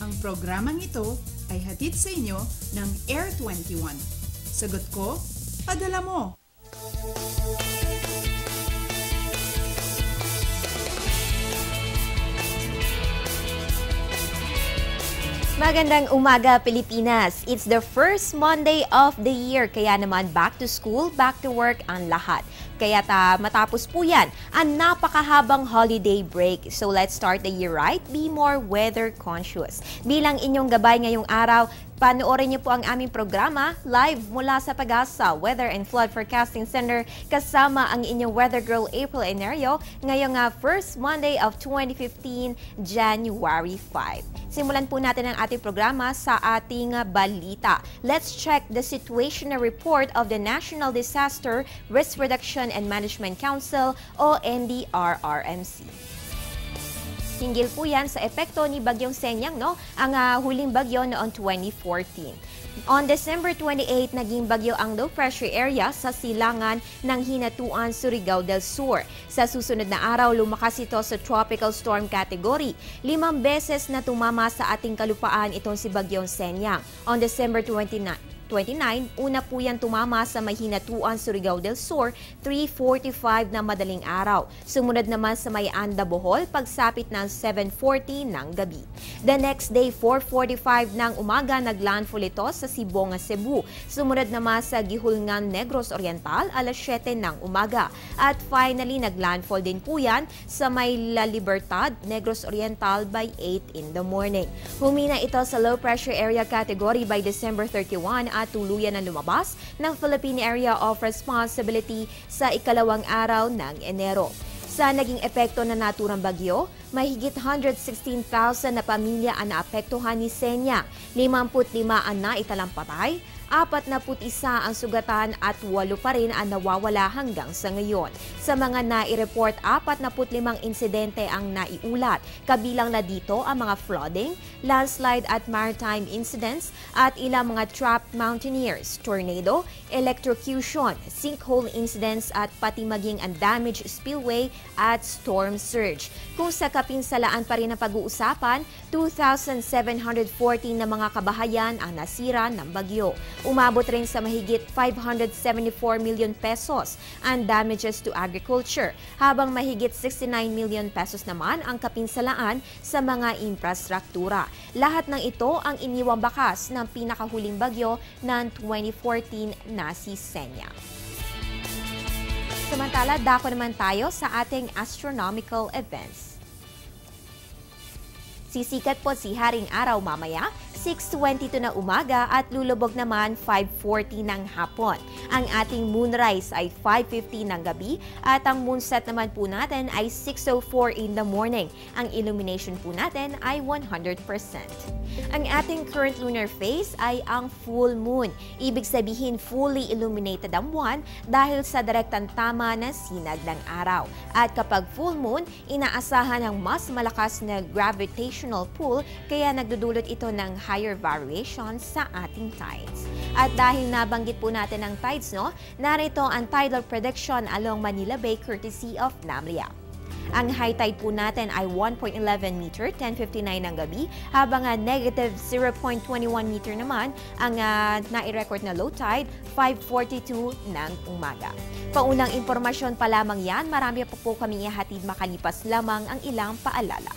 Ang programang ito ay hatid sa inyo ng Air 21. Sagot ko, padala mo! Magandang umaga, Pilipinas! It's the first Monday of the year, kaya naman back to school, back to work ang lahat. Kaya matapos po yan ang napakahabang holiday break. So let's start the year right, be more weather conscious. Bilang inyong gabay ngayong araw, panoorin niyo po ang aming programa live mula sa Pag-asa Weather and Flood Forecasting Center kasama ang inyong weather girl April Enerio ngayong first Monday of 2015, January 5. Simulan po natin ang ating programa sa ating balita. Let's check the situational report of the National Disaster Risk Reduction and Management Council o NDRRMC. Hinggil po yan sa epekto ni Bagyong Senyang, ang huling bagyo noong 2014. On December 28, naging bagyo ang low pressure area sa silangan ng Hinatuan, Surigao del Sur. Sa susunod na araw, lumakas ito sa tropical storm category. 5 beses na tumama sa ating kalupaan itong si Bagyong Senyang. On December 29, una po yan tumama sa may Hinatuan, Surigao del Sur, 3:45 na madaling araw. Sumunod naman sa may Anda, Bohol, pagsapit ng 7:40 ng gabi. The next day, 4:45 ng umaga, naglandfall ito sa Sibonga, Cebu. Sumunod naman sa Gihulngan, Negros Oriental, alas 7 ng umaga. At finally, naglandfall din po yan sa may La Libertad, Negros Oriental by 8 in the morning. Humina ito sa low pressure area category by December 31 at tuluyan na lumabas ng Philippine Area of Responsibility sa ikalawang araw ng Enero. Sa naging epekto ng naturang bagyo, mahigit 116,000 na pamilya ang naapektuhan ni Senya, 55 ang naitalang patay, 41 ang sugatan at 8 pa rin ang nawawala hanggang sa ngayon. Sa mga nai-report, 45 insidente ang naiulat. Kabilang na dito ang mga flooding, landslide at maritime incidents at ilang mga trapped mountaineers, tornado, electrocution, sinkhole incidents at pati maging ang damaged spillway at storm surge. Kung sa kapinsalaan pa rin ang pag-uusapan, 2,714 na mga kabahayan ang nasira ng bagyo. Umabot rin sa mahigit 574 million pesos ang damages to agriculture, habang mahigit 69 million pesos naman ang kapinsalaan sa mga infrastruktura. Lahat ng ito ang iniwang bakas ng pinakahuling bagyo ng 2014 na si Senya. Samantala, dako naman tayo sa ating astronomical events. Sisikat po si Haring Araw mamaya, 6:22 na umaga at lulubog naman 5:40 ng hapon. Ang ating moonrise ay 5:50 ng gabi at ang moonset naman po natin ay 6:04 in the morning. Ang illumination po natin ay 100%. Ang ating current lunar phase ay ang full moon. Ibig sabihin fully illuminated ang buwan dahil sa direktang tama na sinag ng araw. At kapag full moon, inaasahan ang mas malakas na gravitational pull kaya nagdudulot ito ng higher variations sa ating tides. At dahil nabanggit po natin ang tides, narito ang tidal prediction along Manila Bay courtesy of NAMRIA. Ang high tide po natin ay 1.11 meter, 10:59 ng gabi, habang negative 0.21 meter naman ang nai-record na low tide, 5:42 ng umaga. Paunang impormasyon pa lamang yan, marami pa po kaming ihatid makalipas lamang ang ilang paalala.